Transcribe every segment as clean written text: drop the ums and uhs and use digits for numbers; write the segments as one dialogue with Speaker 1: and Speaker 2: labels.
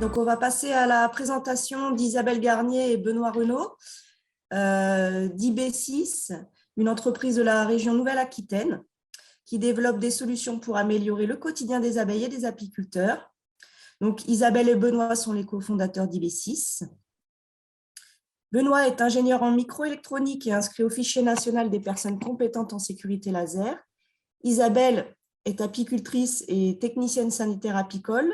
Speaker 1: Donc, on va passer à la présentation d'Isabelle Garnier et Benoît Renaud d'IB6, une entreprise de la région Nouvelle-Aquitaine qui développe des solutions pour améliorer le quotidien des abeilles et des apiculteurs. Donc, Isabelle et Benoît sont les cofondateurs d'IB6. Benoît est ingénieur en microélectronique et inscrit au fichier national des personnes compétentes en sécurité laser. Isabelle est apicultrice et technicienne sanitaire apicole.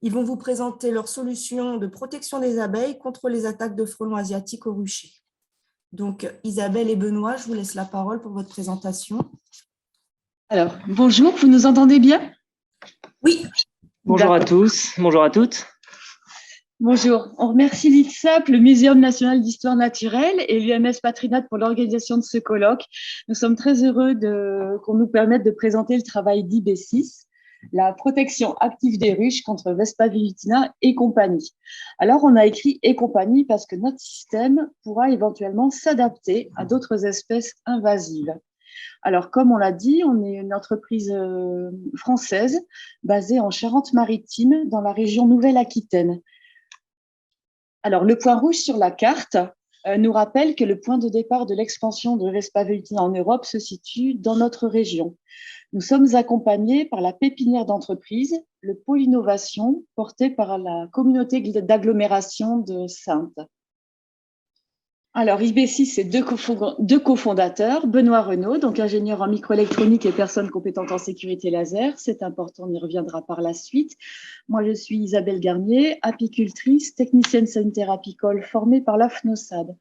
Speaker 1: Ils vont vous présenter leurs solutions de protection des abeilles contre les attaques de frelons asiatiques au rucher. Donc, Isabelle et Benoît, je vous laisse la parole pour votre présentation.
Speaker 2: Alors, bonjour, vous nous entendez bien?
Speaker 1: Oui.
Speaker 3: Bonjour à tous, bonjour à toutes.
Speaker 2: Bonjour, on remercie l'ITSAP, le Muséum national d'histoire naturelle et l'UMS Patrinat pour l'organisation de ce colloque. Nous sommes très heureux qu'on nous permette de présenter le travail d'IB6, la protection active des ruches contre Vespa velutina et compagnie. Alors, on a écrit et compagnie parce que notre système pourra éventuellement s'adapter à d'autres espèces invasives. Alors, comme on l'a dit, on est une entreprise française basée en Charente-Maritime, dans la région Nouvelle-Aquitaine. Alors, le point rouge sur la carte nous rappelle que le point de départ de l'expansion de Vespa velutina en Europe se situe dans notre région. Nous sommes accompagnés par la pépinière d'entreprise, le pôle innovation, porté par la communauté d'agglomération de Saintes. Alors, IB6, c'est deux cofondateurs, Benoît Renaud, donc ingénieur en microélectronique et personne compétente en sécurité laser. C'est important, on y reviendra par la suite. Moi, je suis Isabelle Garnier, apicultrice, technicienne sanitaire apicole formée par la FNOSAD.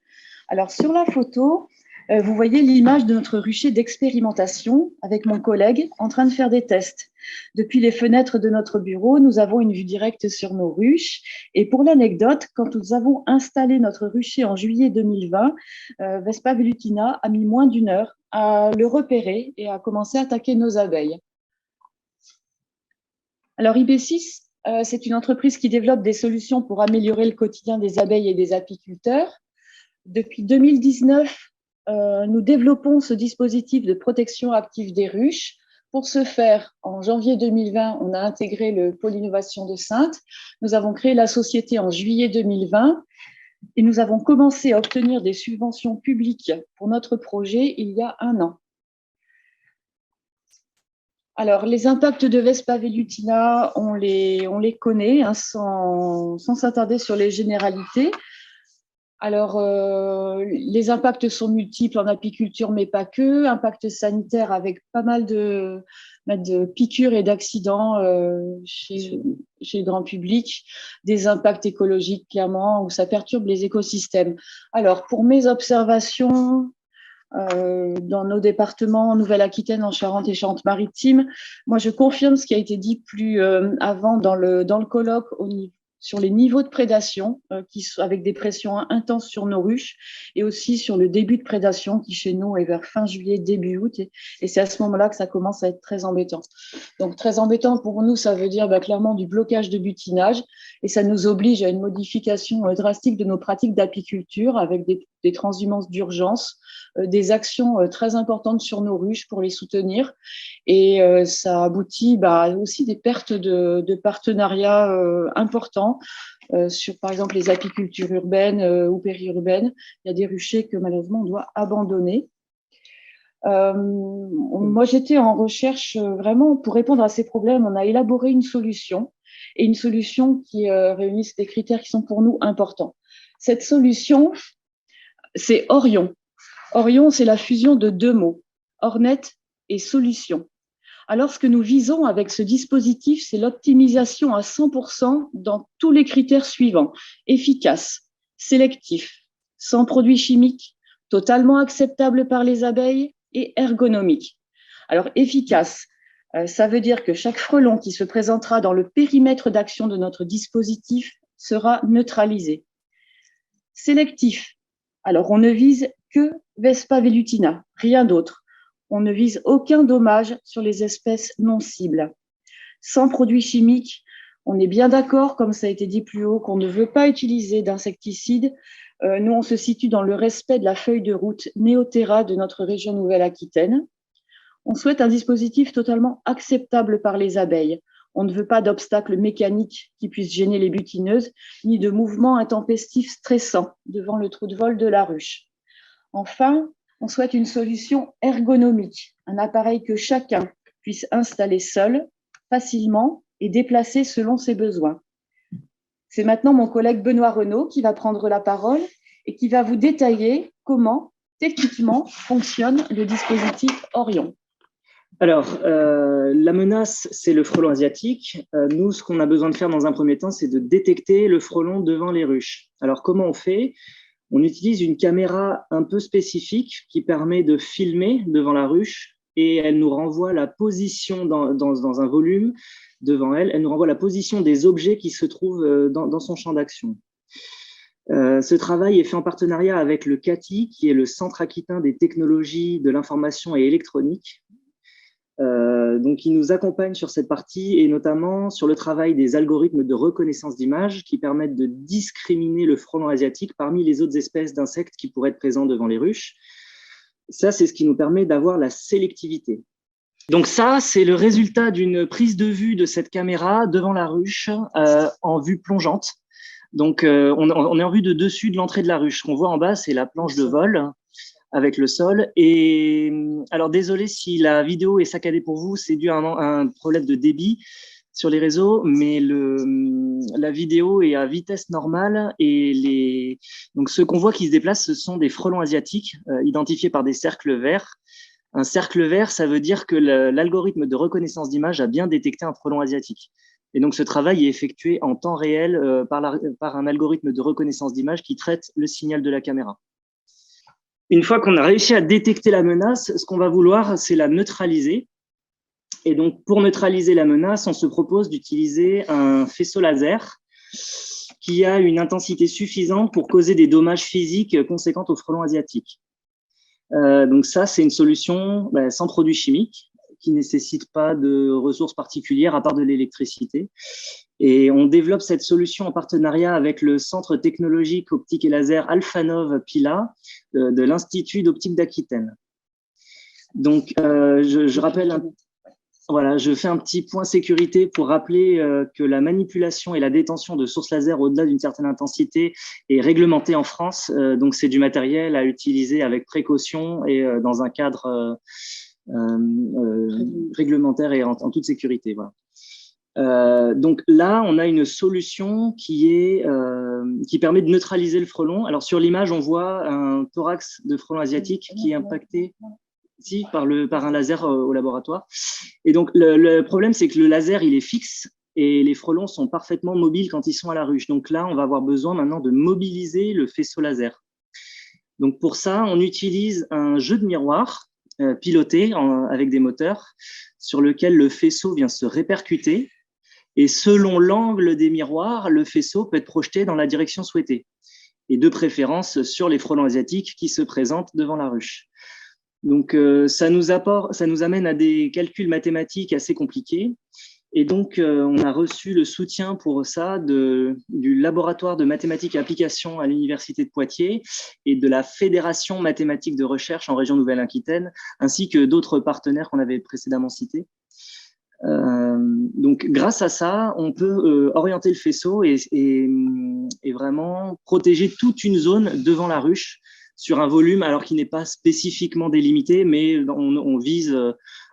Speaker 2: Alors, sur la photo, vous voyez l'image de notre rucher d'expérimentation avec mon collègue en train de faire des tests. Depuis les fenêtres de notre bureau, nous avons une vue directe sur nos ruches. Et pour l'anecdote, quand nous avons installé notre rucher en juillet 2020, Vespa velutina a mis moins d'1 heure à le repérer et à commencer à attaquer nos abeilles. Alors IB6, c'est une entreprise qui développe des solutions pour améliorer le quotidien des abeilles et des apiculteurs. Depuis 2019, nous développons ce dispositif de protection active des ruches. Pour ce faire, en janvier 2020, on a intégré le pôle innovation de Saintes. Nous avons créé la société en juillet 2020 et nous avons commencé à obtenir des subventions publiques pour notre projet il y a 1 an. Alors, les impacts de Vespa velutina, on les connaît sans s'attarder sur les généralités. Alors, les impacts sont multiples en apiculture, mais pas que. Impact sanitaire avec pas mal de piqûres et d'accidents chez le grand public. Des impacts écologiques, clairement, où ça perturbe les écosystèmes. Alors, pour mes observations dans nos départements, en Nouvelle-Aquitaine, en Charente et Charente-Maritime, moi, je confirme ce qui a été dit plus avant dans le colloque sur les niveaux de prédation avec des pressions intenses sur nos ruches et aussi sur le début de prédation qui chez nous est vers fin juillet, début août et c'est à ce moment-là que ça commence à être très embêtant. Donc très embêtant pour nous, ça veut dire clairement du blocage de butinage et ça nous oblige à une modification drastique de nos pratiques d'apiculture avec des transhumances d'urgence, des actions très importantes sur nos ruches pour les soutenir et ça aboutit aussi des pertes de partenariats importants sur par exemple les apicultures urbaines ou périurbaines. Il y a des ruchers que malheureusement on doit abandonner. Moi j'étais en recherche vraiment pour répondre à ces problèmes. On a élaboré une solution et une solution qui réunit des critères qui sont pour nous importants. Cette solution, c'est Orion. Orion, c'est la fusion de 2 mots, Hornet et solution. Alors, ce que nous visons avec ce dispositif, c'est l'optimisation à 100% dans tous les critères suivants. Efficace, sélectif, sans produits chimiques, totalement acceptable par les abeilles et ergonomique. Alors, efficace, ça veut dire que chaque frelon qui se présentera dans le périmètre d'action de notre dispositif sera neutralisé. Sélectif, alors on ne vise que Vespa velutina, rien d'autre. On ne vise aucun dommage sur les espèces non cibles. Sans produits chimiques, on est bien d'accord, comme ça a été dit plus haut, qu'on ne veut pas utiliser d'insecticides. Nous, on se situe dans le respect de la feuille de route Neoterra de notre région Nouvelle-Aquitaine. On souhaite un dispositif totalement acceptable par les abeilles. On ne veut pas d'obstacles mécaniques qui puissent gêner les butineuses, ni de mouvements intempestifs stressants devant le trou de vol de la ruche. Enfin, on souhaite une solution ergonomique, un appareil que chacun puisse installer seul, facilement et déplacer selon ses besoins. C'est maintenant mon collègue Benoît Renaud qui va prendre la parole et qui va vous détailler comment, techniquement, fonctionne le dispositif Orion.
Speaker 3: Alors, la menace, c'est le frelon asiatique. Nous, ce qu'on a besoin de faire dans un premier temps, c'est de détecter le frelon devant les ruches. Alors, comment on fait ? On utilise une caméra un peu spécifique qui permet de filmer devant la ruche et elle nous renvoie la position dans un volume devant elle. Elle nous renvoie la position des objets qui se trouvent dans son champ d'action. Ce travail est fait en partenariat avec le CATI, qui est le Centre Aquitain des technologies de l'information et électronique. Donc, il nous accompagne sur cette partie et notamment sur le travail des algorithmes de reconnaissance d'images qui permettent de discriminer le frelon asiatique parmi les autres espèces d'insectes qui pourraient être présents devant les ruches. Ça, c'est ce qui nous permet d'avoir la sélectivité. Donc ça, c'est le résultat d'une prise de vue de cette caméra devant la ruche en vue plongeante. Donc, on est en vue de dessus de l'entrée de la ruche. Ce qu'on voit en bas, c'est la planche de vol avec le sol. Et alors, désolé si la vidéo est saccadée pour vous, c'est dû à un problème de débit sur les réseaux, mais la vidéo est à vitesse normale et donc ceux qu'on voit qui se déplacent, ce sont des frelons asiatiques identifiés par des cercles verts. Un cercle vert, ça veut dire que l'algorithme de reconnaissance d'image a bien détecté un frelon asiatique. Et donc, ce travail est effectué en temps réel par un algorithme de reconnaissance d'image qui traite le signal de la caméra. Une fois qu'on a réussi à détecter la menace, ce qu'on va vouloir, c'est la neutraliser. Et donc, pour neutraliser la menace, on se propose d'utiliser un faisceau laser qui a une intensité suffisante pour causer des dommages physiques conséquents au frelon asiatique. Donc ça, c'est une solution sans produits chimiques, qui ne nécessite pas de ressources particulières à part de l'électricité. Et on développe cette solution en partenariat avec le Centre technologique optique et laser Alphanov Pila de l'Institut d'optique d'Aquitaine. Donc, je rappelle, voilà, je fais un petit point sécurité pour rappeler que la manipulation et la détention de sources laser au-delà d'une certaine intensité est réglementée en France. Donc, c'est du matériel à utiliser avec précaution et dans un cadre réglementaire et en toute sécurité. Voilà. Donc là, on a une solution qui permet de neutraliser le frelon. Alors sur l'image, on voit un thorax de frelon asiatique qui est impacté par un laser au laboratoire. Et donc le problème, c'est que le laser, il est fixe et les frelons sont parfaitement mobiles quand ils sont à la ruche. Donc là, on va avoir besoin maintenant de mobiliser le faisceau laser. Donc pour ça, on utilise un jeu de miroir piloté avec des moteurs sur lequel le faisceau vient se répercuter. Et selon l'angle des miroirs, le faisceau peut être projeté dans la direction souhaitée. Et de préférence sur les frelons asiatiques qui se présentent devant la ruche. Donc, ça nous amène à des calculs mathématiques assez compliqués. Et donc, on a reçu le soutien pour ça du laboratoire de mathématiques et applications à l'Université de Poitiers et de la Fédération mathématique de recherche en région Nouvelle-Aquitaine, ainsi que d'autres partenaires qu'on avait précédemment cités. Donc, grâce à ça, on peut orienter le faisceau et vraiment protéger toute une zone devant la ruche sur un volume, alors qui n'est pas spécifiquement délimité, mais on vise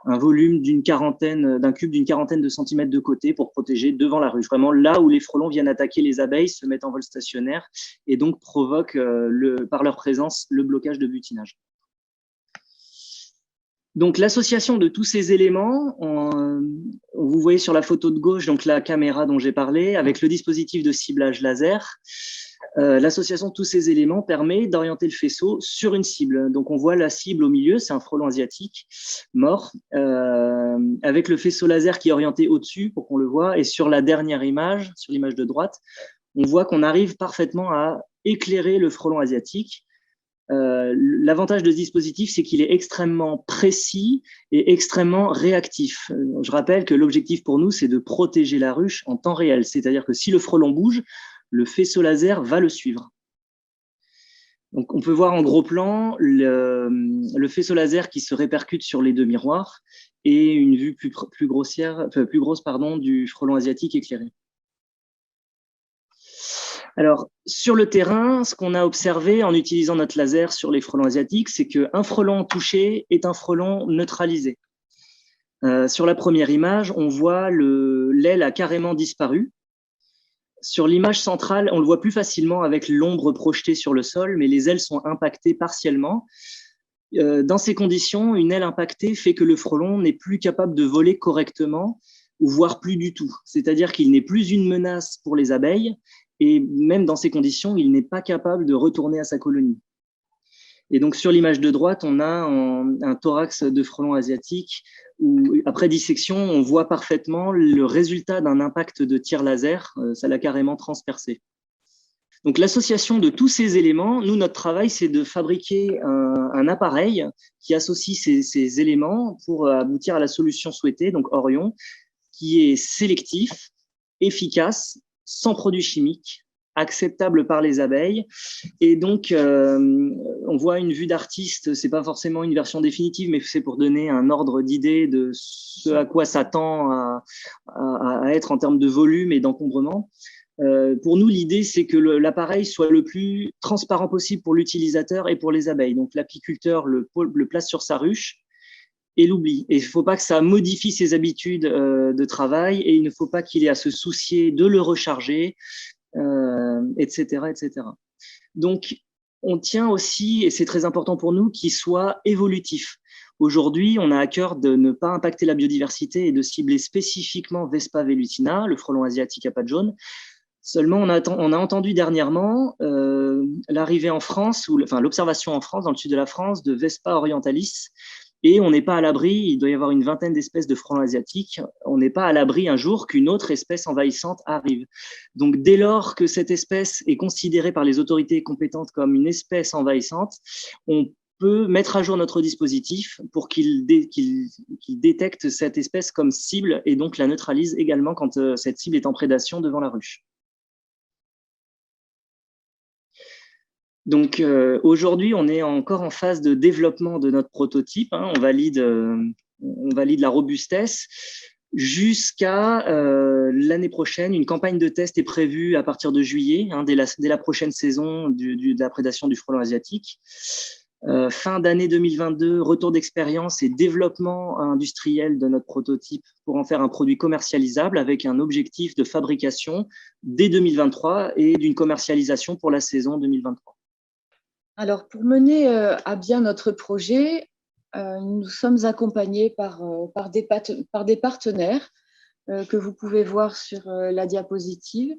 Speaker 3: un volume d'un cube d'une quarantaine de centimètres de côté pour protéger devant la ruche, vraiment là où les frelons viennent attaquer les abeilles, se mettent en vol stationnaire et donc provoquent par leur présence le blocage de butinage. Donc, l'association de tous ces éléments, vous voyez sur la photo de gauche donc la caméra dont j'ai parlé, avec le dispositif de ciblage laser. L'association de tous ces éléments permet d'orienter le faisceau sur une cible. Donc, on voit la cible au milieu, c'est un frelon asiatique mort, avec le faisceau laser qui est orienté au-dessus pour qu'on le voit. Et sur la dernière image, sur l'image de droite, on voit qu'on arrive parfaitement à éclairer le frelon asiatique. L'avantage de ce dispositif, c'est qu'il est extrêmement précis et extrêmement réactif. Je rappelle que l'objectif pour nous, c'est de protéger la ruche en temps réel. C'est-à-dire que si le frelon bouge, le faisceau laser va le suivre. Donc, on peut voir en gros plan le faisceau laser qui se répercute sur les deux miroirs et une vue plus grosse du frelon asiatique éclairé. Alors, sur le terrain, ce qu'on a observé en utilisant notre laser sur les frelons asiatiques, c'est qu'un frelon touché est un frelon neutralisé. Sur la première image, on voit l'aile a carrément disparu. Sur l'image centrale, on le voit plus facilement avec l'ombre projetée sur le sol, mais les ailes sont impactées partiellement. Dans ces conditions, une aile impactée fait que le frelon n'est plus capable de voler correctement, ou voire plus du tout. C'est-à-dire qu'il n'est plus une menace pour les abeilles, et même dans ces conditions, il n'est pas capable de retourner à sa colonie. Et donc, sur l'image de droite, on a un thorax de frelon asiatique où, après dissection, on voit parfaitement le résultat d'un impact de tir laser. Ça l'a carrément transpercé. Donc, l'association de tous ces éléments, nous, notre travail, c'est de fabriquer un appareil qui associe ces éléments pour aboutir à la solution souhaitée, donc Orion, qui est sélectif, efficace, sans produits chimiques, acceptable par les abeilles. Et donc, on voit une vue d'artiste, c'est pas forcément une version définitive, mais c'est pour donner un ordre d'idée de ce à quoi ça tend à être en termes de volume et d'encombrement. Pour nous, l'idée, c'est que l'appareil soit le plus transparent possible pour l'utilisateur et pour les abeilles. Donc, l'apiculteur le place sur sa ruche et l'oublie. Et il ne faut pas que ça modifie ses habitudes de travail et il ne faut pas qu'il ait à se soucier de le recharger, etc., etc. Donc, on tient aussi, et c'est très important pour nous, qu'il soit évolutif. Aujourd'hui, on a à cœur de ne pas impacter la biodiversité et de cibler spécifiquement Vespa velutina, le frelon asiatique à pattes jaunes. Seulement, on a entendu dernièrement l'arrivée en France, l'observation en France, dans le sud de la France, de Vespa orientalis. Et on n'est pas à l'abri, il doit y avoir une vingtaine d'espèces de frelons asiatiques, on n'est pas à l'abri un jour qu'une autre espèce envahissante arrive. Donc, dès lors que cette espèce est considérée par les autorités compétentes comme une espèce envahissante, on peut mettre à jour notre dispositif pour qu'il détecte cette espèce comme cible et donc la neutralise également quand cette cible est en prédation devant la ruche. Donc, aujourd'hui, on est encore en phase de développement de notre prototype. On valide la robustesse. Jusqu'à l'année prochaine, une campagne de test est prévue à partir de juillet, dès la prochaine saison de la prédation du frelon asiatique. Fin d'année 2022, retour d'expérience et développement industriel de notre prototype pour en faire un produit commercialisable avec un objectif de fabrication dès 2023 et d'une commercialisation pour la saison 2023.
Speaker 2: Alors, pour mener à bien notre projet, nous sommes accompagnés par des partenaires que vous pouvez voir sur la diapositive.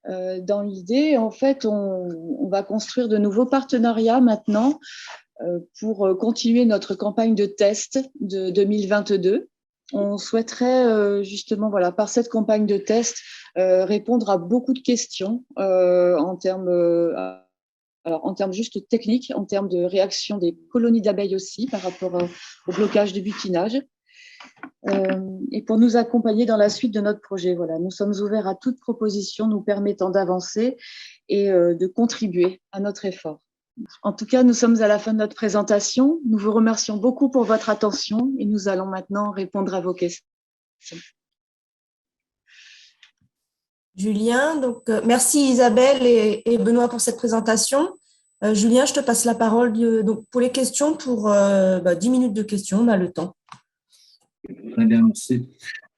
Speaker 2: Dans l'idée, en fait, on va construire de nouveaux partenariats maintenant pour continuer notre campagne de test de 2022. On souhaiterait justement, par cette campagne de test, répondre à beaucoup de questions en termes juste techniques, en termes de réaction des colonies d'abeilles aussi par rapport au blocage de butinage. Et pour nous accompagner dans la suite de notre projet, nous sommes ouverts à toute proposition nous permettant d'avancer et de contribuer à notre effort. En tout cas, nous sommes à la fin de notre présentation. Nous vous remercions beaucoup pour votre attention et nous allons maintenant répondre à vos questions.
Speaker 1: Julien, donc merci Isabelle et Benoît pour cette présentation. Julien, je te passe la parole donc pour les questions, pour 10 minutes de questions, on a le temps.
Speaker 4: Très bien, merci.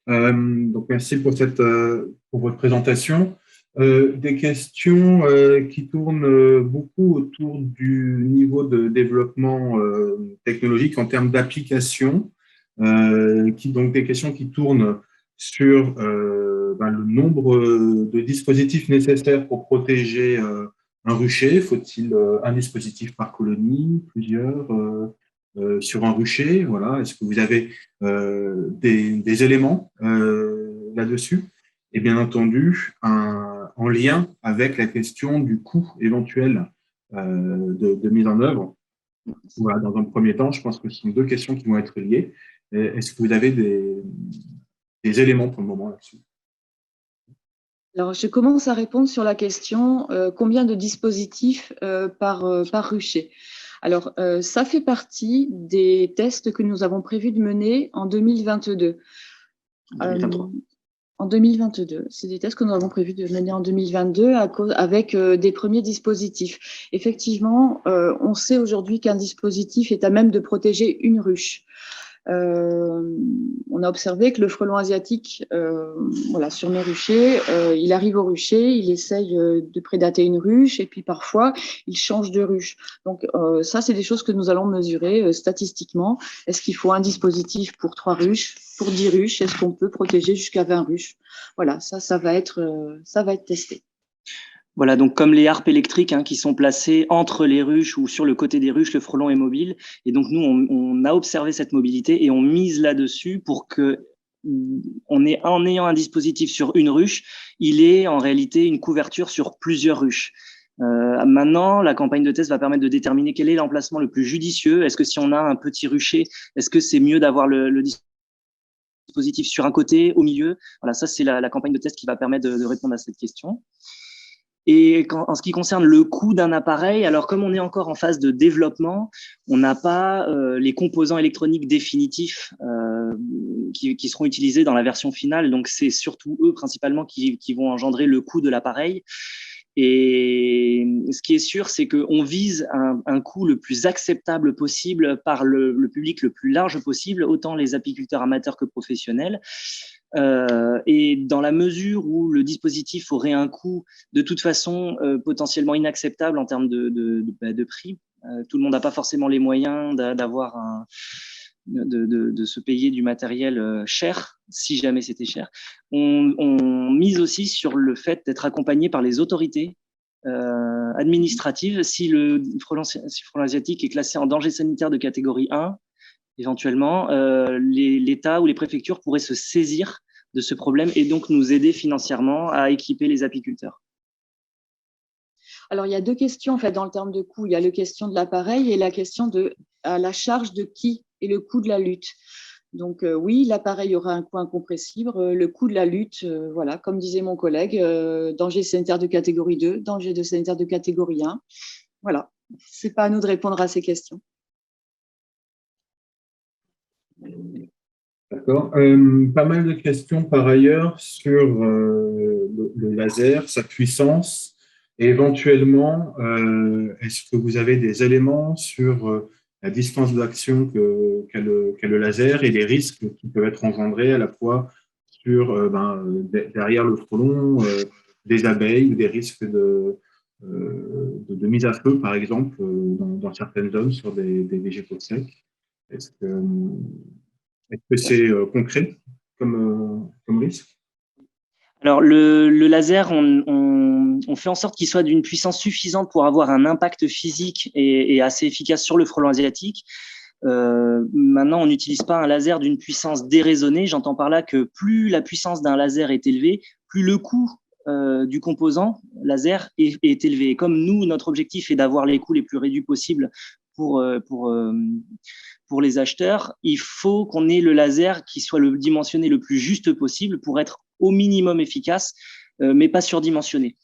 Speaker 4: Donc merci pour votre présentation. Des questions qui tournent beaucoup autour du niveau de développement technologique en termes d'application, donc des questions qui tournent sur le nombre de dispositifs nécessaires pour protéger un rucher. Faut-il un dispositif par colonie, plusieurs sur un rucher? Voilà. Est-ce que vous avez des éléments là-dessus? Et bien entendu, en lien avec la question du coût éventuel de mise en œuvre. Voilà, dans un premier temps, je pense que ce sont deux questions qui vont être liées. Est-ce que vous avez des éléments pour le moment là-dessus?
Speaker 2: Alors, je commence à répondre sur la question combien de dispositifs par rucher. Alors, ça fait partie des tests que nous avons prévu de mener en 2022.
Speaker 3: 2023.
Speaker 2: En 2022. C'est des tests que nous avons prévu de mener en 2022 avec des premiers dispositifs. Effectivement, on sait aujourd'hui qu'un dispositif est à même de protéger une ruche. On a observé que le frelon asiatique, sur mes ruchers, il arrive au rucher, il essaye de prédater une ruche et puis parfois il change de ruche. Donc ça, c'est des choses que nous allons mesurer statistiquement. Est-ce qu'il faut un dispositif pour 3 ruches, pour 10 ruches? Est-ce qu'on peut protéger jusqu'à 20 ruches? Voilà, ça va être testé.
Speaker 3: Voilà, donc comme les harpes électriques qui sont placées entre les ruches ou sur le côté des ruches, le frelon est mobile. Et donc nous, on a observé cette mobilité et on mise là-dessus pour que, en ayant un dispositif sur une ruche, il ait en réalité une couverture sur plusieurs ruches. Maintenant, la campagne de test va permettre de déterminer quel est l'emplacement le plus judicieux. Est-ce que si on a un petit rucher, est-ce que c'est mieux d'avoir le dispositif sur un côté, au milieu? Voilà, ça c'est la campagne de test qui va permettre de répondre à cette question. Et en ce qui concerne le coût d'un appareil, alors comme on est encore en phase de développement, on n'a pas les composants électroniques définitifs qui seront utilisés dans la version finale. Donc, c'est surtout eux principalement qui vont engendrer le coût de l'appareil. Et ce qui est sûr, c'est qu'on vise un coût le plus acceptable possible par le public le plus large possible, autant les apiculteurs amateurs que professionnels. Et dans la mesure où le dispositif aurait un coût de toute façon potentiellement inacceptable en termes de prix, tout le monde n'a pas forcément les moyens d'avoir de se payer du matériel cher, si jamais c'était cher. On mise aussi sur le fait d'être accompagné par les autorités administratives. Si le frelon asiatique est classé en danger sanitaire de catégorie 1, éventuellement, l'État ou les préfectures pourraient se saisir de ce problème et donc nous aider financièrement à équiper les apiculteurs.
Speaker 2: Alors, il y a 2 questions en fait dans le terme de coût. Il y a la question de l'appareil et la question de à la charge de qui et le coût de la lutte. Donc oui, l'appareil aura un coût incompressible. Le coût de la lutte, voilà, comme disait mon collègue, danger sanitaire de catégorie 2, danger de sanitaire de catégorie 1. Voilà, c'est pas à nous de répondre à ces questions.
Speaker 4: D'accord. Pas mal de questions par ailleurs sur le laser, sa puissance, et éventuellement, est-ce que vous avez des éléments sur la distance d'action qu'a le laser et les risques qui peuvent être engendrés à la fois sur derrière le frelon, des abeilles ou des risques de mise à feu, par exemple, dans certaines zones sur des végétaux secs. Est-ce que c'est concret comme risque?
Speaker 3: Alors, le laser, on fait en sorte qu'il soit d'une puissance suffisante pour avoir un impact physique et assez efficace sur le frelon asiatique. Maintenant, on n'utilise pas un laser d'une puissance déraisonnée. J'entends par là que plus la puissance d'un laser est élevée, plus le coût du composant laser est élevé. Et comme nous, notre objectif est d'avoir les coûts les plus réduits possibles pour les acheteurs, il faut qu'on ait le laser qui soit le dimensionné le plus juste possible pour être au minimum efficace, mais pas surdimensionné.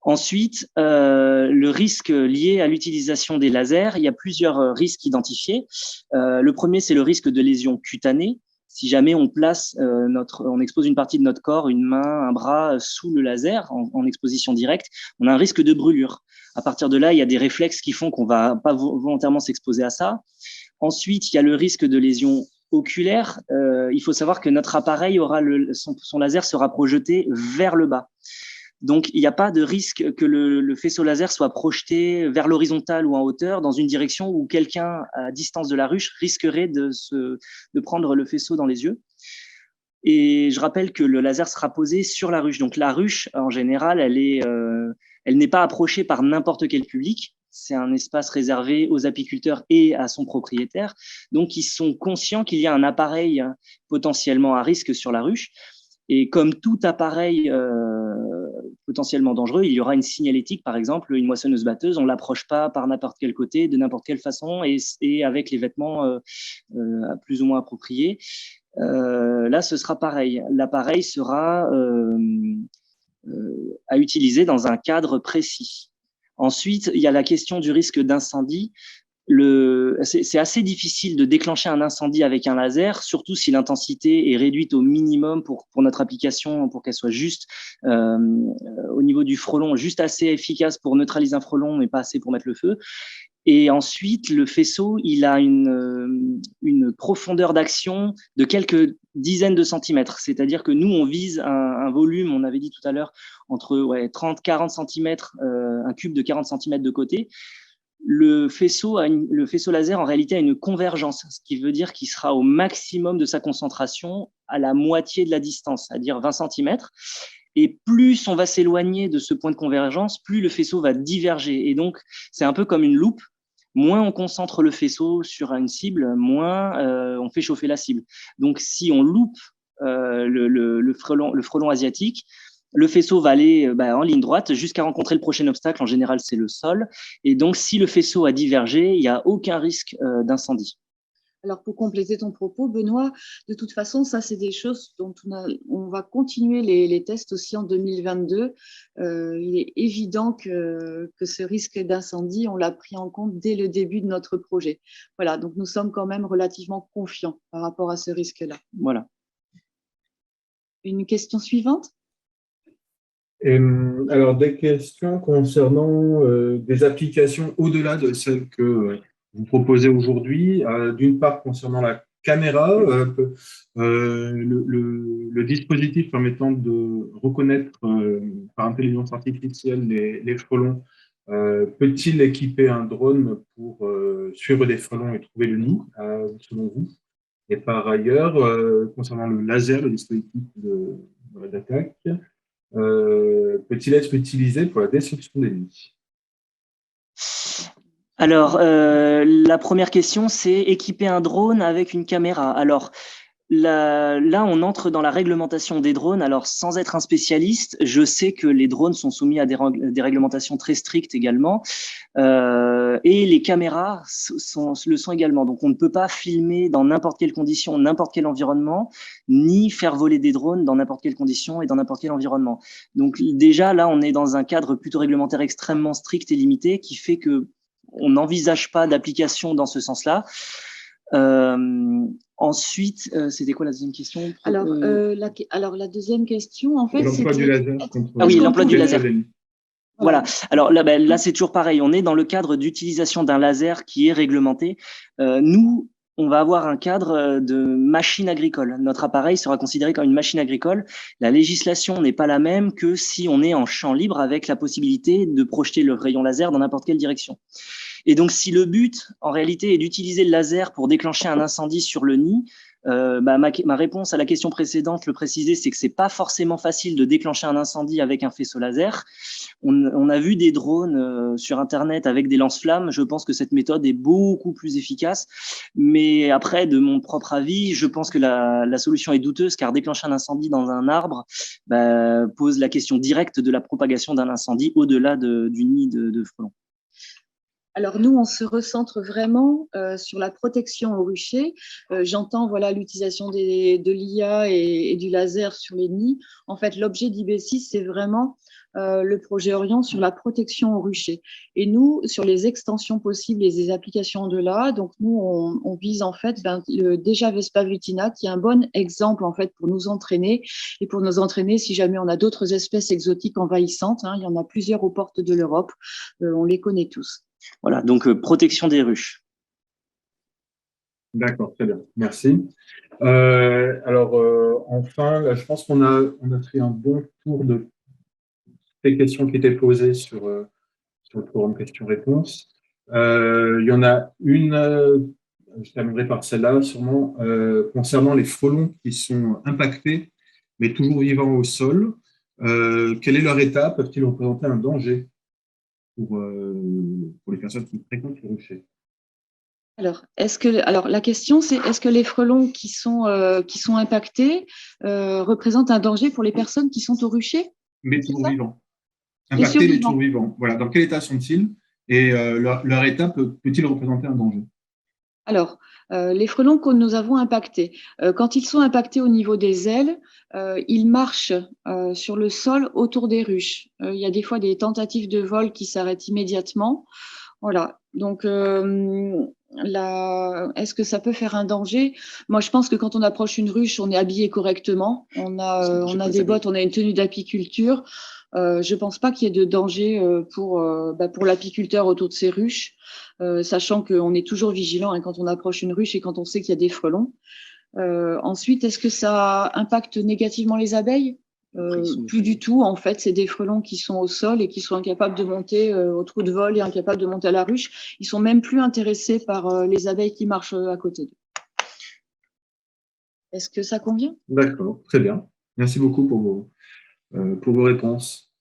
Speaker 3: Ensuite, le risque lié à l'utilisation des lasers, il y a plusieurs risques identifiés. Le premier, c'est le risque de lésion cutanée. Si jamais on on expose une partie de notre corps, une main, un bras sous le laser en exposition directe, on a un risque de brûlure. À partir de là, il y a des réflexes qui font qu'on va pas volontairement s'exposer à ça. Ensuite, il y a le risque de lésion oculaire. Il faut savoir que notre appareil aura son laser sera projeté vers le bas. Donc, il n'y a pas de risque que le faisceau laser soit projeté vers l'horizontale ou en hauteur dans une direction où quelqu'un à distance de la ruche risquerait de prendre le faisceau dans les yeux. Et je rappelle que le laser sera posé sur la ruche. Donc, la ruche, en général, elle n'est pas approchée par n'importe quel public. C'est un espace réservé aux apiculteurs et à son propriétaire. Donc, ils sont conscients qu'il y a un appareil potentiellement à risque sur la ruche. Et comme tout appareil potentiellement dangereux, il y aura une signalétique, par exemple, une moissonneuse-batteuse, on ne l'approche pas par n'importe quel côté, de n'importe quelle façon, et avec les vêtements plus ou moins appropriés. Là, ce sera pareil. L'appareil sera à utiliser dans un cadre précis. Ensuite, il y a la question du risque d'incendie. C'est assez difficile de déclencher un incendie avec un laser, surtout si l'intensité est réduite au minimum pour notre application, pour qu'elle soit juste au niveau du frelon, juste assez efficace pour neutraliser un frelon, mais pas assez pour mettre le feu. Et ensuite, le faisceau, il a une profondeur d'action de quelques dizaines de centimètres. C'est-à-dire que nous, on vise un volume, on avait dit tout à l'heure, entre 30-40 centimètres, un cube de 40 centimètres de côté. Le faisceau laser, en réalité, a une convergence, ce qui veut dire qu'il sera au maximum de sa concentration à la moitié de la distance, c'est-à-dire 20 centimètres. Et plus on va s'éloigner de ce point de convergence, plus le faisceau va diverger. Et donc, c'est un peu comme une loupe. Moins on concentre le faisceau sur une cible, moins on fait chauffer la cible. Donc, si on loupe le frelon asiatique, le faisceau va aller en ligne droite jusqu'à rencontrer le prochain obstacle. En général, c'est le sol. Et donc, si le faisceau a divergé, il n'y a aucun risque d'incendie.
Speaker 2: Alors, pour compléter ton propos, Benoît, de toute façon, ça, c'est des choses dont on va continuer les tests aussi en 2022. Il est évident que ce risque d'incendie, on l'a pris en compte dès le début de notre projet. Voilà, donc nous sommes quand même relativement confiants par rapport à ce risque-là.
Speaker 3: Voilà.
Speaker 2: Une question suivante ?
Speaker 4: Alors, des questions concernant des applications au-delà de celles que vous proposez aujourd'hui. D'une part, concernant la caméra, le dispositif permettant de reconnaître par intelligence artificielle les frelons, peut-il équiper un drone pour suivre des frelons et trouver le nid, selon vous? Et par ailleurs, concernant le laser, le dispositif d'attaque, peut-il être utilisé pour la destruction des nids?
Speaker 3: Alors, la première question, c'est équiper un drone avec une caméra. Alors, là, on entre dans la réglementation des drones. Alors, sans être un spécialiste, je sais que les drones sont soumis à des réglementations très strictes également. Et les caméras le sont également. Donc, on ne peut pas filmer dans n'importe quelle condition, n'importe quel environnement, ni faire voler des drones dans n'importe quelle condition et dans n'importe quel environnement. Donc, déjà, là, on est dans un cadre plutôt réglementaire extrêmement strict et limité qui fait que on n'envisage pas d'application dans ce sens-là. Ensuite, c'était quoi la deuxième question?
Speaker 2: Alors, la deuxième question, en fait,
Speaker 4: l'emploi du laser.
Speaker 3: Ah oui, l'emploi du laser.
Speaker 2: Voilà.
Speaker 3: Voilà. Alors là, c'est toujours pareil. On est dans le cadre d'utilisation d'un laser qui est réglementé. Nous, on va avoir un cadre de machine agricole. Notre appareil sera considéré comme une machine agricole. La législation n'est pas la même que si on est en champ libre avec la possibilité de projeter le rayon laser dans n'importe quelle direction. Et donc, si le but, en réalité, est d'utiliser le laser pour déclencher un incendie sur le nid, ma réponse à la question précédente, le préciser, c'est que c'est pas forcément facile de déclencher un incendie avec un faisceau laser. On a vu des drones sur Internet avec des lance-flammes. Je pense que cette méthode est beaucoup plus efficace. Mais après, de mon propre avis, je pense que la solution est douteuse car déclencher un incendie dans un arbre pose la question directe de la propagation d'un incendie au-delà du nid de frelons.
Speaker 2: Alors nous, on se recentre vraiment sur la protection au rucher. J'entends l'utilisation de l'IA et du laser sur les nids. En fait, l'objet d'IB6, c'est vraiment le projet Orion sur la protection au rucher. Et nous, sur les extensions possibles et les applications au-delà, donc nous, on vise en fait déjà Vespa vitina, qui est un bon exemple en fait pour nous entraîner et pour nous entraîner si jamais on a d'autres espèces exotiques envahissantes. Il y en a plusieurs aux portes de l'Europe. On les connaît tous.
Speaker 3: Voilà, donc protection des ruches.
Speaker 4: D'accord, très bien, merci. Enfin, là, je pense qu'on a fait un bon tour de ces questions qui étaient posées sur le forum questions-réponses. Il y en a une, je terminerai par celle-là, sûrement, concernant les frelons qui sont impactés, mais toujours vivants au sol. Quel est leur état? Peuvent-ils représenter un danger pour les personnes qui fréquentent les ruchers?
Speaker 2: Alors, la question, c'est est-ce que les frelons qui sont impactés représentent un danger pour les personnes qui sont au rucher?
Speaker 4: Mais toujours vivants. Impactés, mais toujours vivants. Voilà. Dans quel état sont-ils? Et leur état peut-il représenter un danger?
Speaker 2: Alors, les frelons que nous avons impactés, quand ils sont impactés au niveau des ailes, ils marchent sur le sol autour des ruches. Il y a des fois des tentatives de vol qui s'arrêtent immédiatement. Voilà. Donc, est-ce que ça peut faire un danger? Moi, je pense que quand on approche une ruche, on est habillé correctement. On a des bottes, on a une tenue d'apiculture. Je pense pas qu'il y ait de danger pour l'apiculteur autour de ces ruches, sachant qu'on est toujours vigilant hein, quand on approche une ruche et quand on sait qu'il y a des frelons. Ensuite, est-ce que ça impacte négativement les abeilles? Plus du tout, en fait, c'est des frelons qui sont au sol et qui sont incapables de monter au trou de vol et incapables de monter à la ruche. Ils sont même plus intéressés par les abeilles qui marchent à côté d'eux. Est-ce que ça convient?
Speaker 4: D'accord, très bien. Merci beaucoup pour vos réponses.